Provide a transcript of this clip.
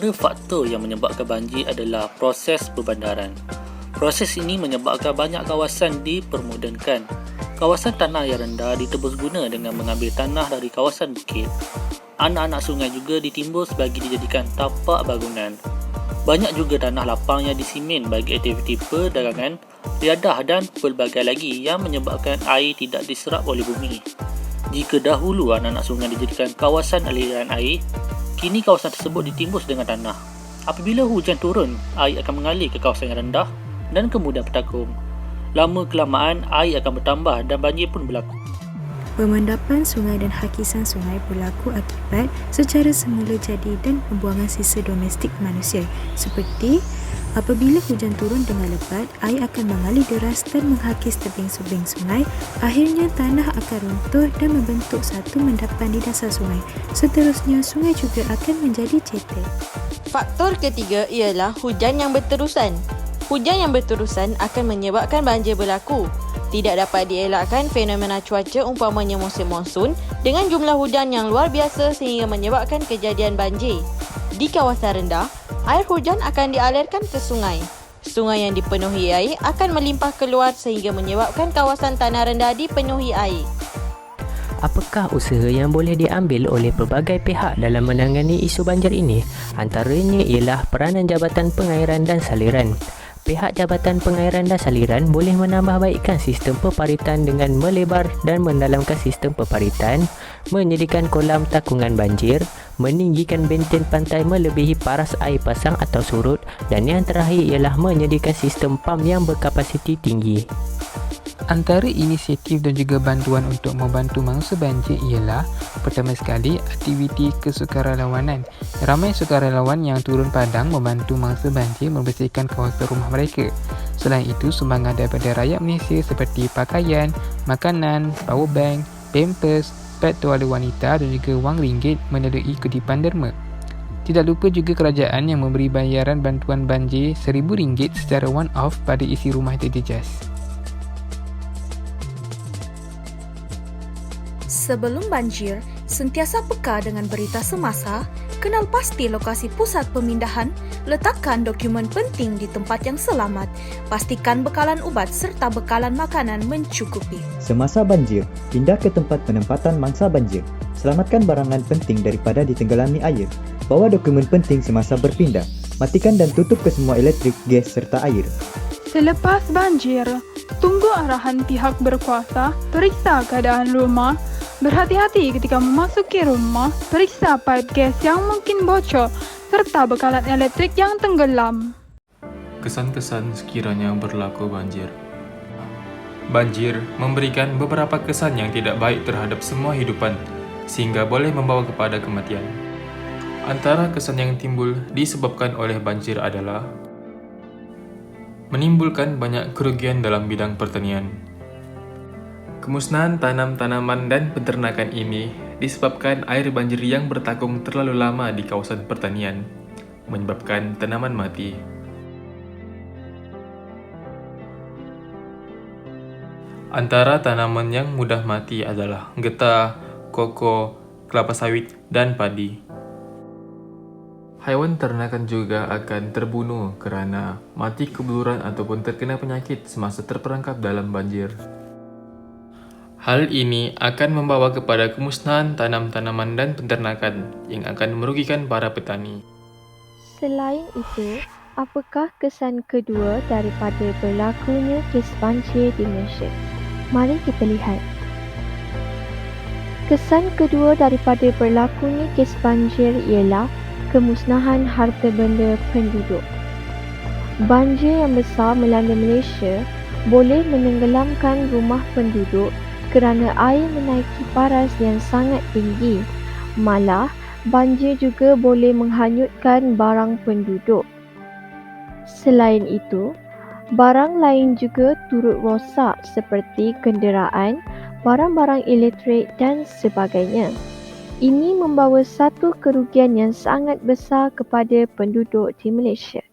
Antara faktor yang menyebabkan banjir adalah proses perbandaran. Proses ini menyebabkan banyak kawasan dipermodenkan. Kawasan tanah yang rendah ditebus guna dengan mengambil tanah dari kawasan bukit. Anak-anak sungai juga ditimbus bagi dijadikan tapak bangunan. Banyak juga tanah lapang yang disimen bagi aktiviti perdagangan, riadah dan pelbagai lagi yang menyebabkan air tidak diserap oleh bumi. Jika dahulu anak-anak sungai dijadikan kawasan aliran air, kini kawasan tersebut ditimbus dengan tanah. Apabila hujan turun, air akan mengalir ke kawasan yang rendah dan kemudian bertakung. Lama kelamaan, air akan bertambah dan banjir pun berlaku. Pemandapan sungai dan hakisan sungai berlaku akibat secara semula jadi dan pembuangan sisa domestik manusia. Seperti apabila hujan turun dengan lebat, air akan mengalir deras dan menghakis tebing-tebing sungai. Akhirnya tanah akan runtuh dan membentuk satu endapan di dasar sungai. Seterusnya, sungai juga akan menjadi cetek. Faktor ketiga ialah hujan yang berterusan. Hujan yang berterusan akan menyebabkan banjir berlaku. Tidak dapat dielakkan fenomena cuaca umpamanya musim monsun dengan jumlah hujan yang luar biasa sehingga menyebabkan kejadian banjir. Di kawasan rendah, air hujan akan dialirkan ke sungai. Sungai yang dipenuhi air akan melimpah keluar sehingga menyebabkan kawasan tanah rendah dipenuhi air. Apakah usaha yang boleh diambil oleh pelbagai pihak dalam menangani isu banjir ini? Antaranya ialah peranan Jabatan Pengairan dan Saliran. Pihak Jabatan Pengairan dan Saliran boleh menambahbaikkan sistem peparitan dengan melebar dan mendalamkan sistem peparitan, menyediakan kolam takungan banjir, meninggikan benteng pantai melebihi paras air pasang atau surut, dan yang terakhir ialah menyediakan sistem pam yang berkapasiti tinggi. Antara inisiatif dan juga bantuan untuk membantu mangsa banjir ialah pertama sekali aktiviti kesukarelawanan. Ramai sukarelawan yang turun padang membantu mangsa banjir membersihkan kawasan rumah mereka. Selain itu, sumbangan daripada rakyat Malaysia seperti pakaian, makanan, power bank, pampers, pad tuala wanita dan juga wang ringgit melalui kutipan derma. Tidak lupa juga kerajaan yang memberi bayaran bantuan banjir RM1,000 secara one-off pada isi rumah terjejas. Sebelum banjir, sentiasa peka dengan berita semasa, kenal pasti lokasi pusat pemindahan, letakkan dokumen penting di tempat yang selamat, pastikan bekalan ubat serta bekalan makanan mencukupi. Semasa banjir, pindah ke tempat penempatan mangsa banjir. Selamatkan barangan penting daripada ditenggelami air. Bawa dokumen penting semasa berpindah. Matikan dan tutup ke semua elektrik, gas serta air. Selepas banjir, tunggu arahan pihak berkuasa, periksa keadaan rumah. Berhati-hati ketika memasuki rumah, periksa paip gas yang mungkin bocor serta bekalan elektrik yang tenggelam. Kesan-kesan sekiranya berlaku banjir. Banjir memberikan beberapa kesan yang tidak baik terhadap semua hidupan sehingga boleh membawa kepada kematian. Antara kesan yang timbul disebabkan oleh banjir adalah menimbulkan banyak kerugian dalam bidang pertanian. Kemusnahan tanam-tanaman dan peternakan ini disebabkan air banjir yang bertakung terlalu lama di kawasan pertanian, menyebabkan tanaman mati. Antara tanaman yang mudah mati adalah getah, koko, kelapa sawit, dan padi. Haiwan ternakan juga akan terbunuh kerana mati kebuluran ataupun terkena penyakit semasa terperangkap dalam banjir. Hal ini akan membawa kepada kemusnahan tanam-tanaman dan peternakan yang akan merugikan para petani. Selain itu, apakah kesan kedua daripada berlakunya kes banjir di Malaysia? Mari kita lihat. Kesan kedua daripada berlakunya kes banjir ialah kemusnahan harta benda penduduk. Banjir yang besar melanda Malaysia boleh menenggelamkan rumah penduduk kerana air menaiki paras yang sangat tinggi. Malah, banjir juga boleh menghanyutkan barang penduduk. Selain itu, barang lain juga turut rosak seperti kenderaan, barang-barang elektrik dan sebagainya. Ini membawa satu kerugian yang sangat besar kepada penduduk di Malaysia.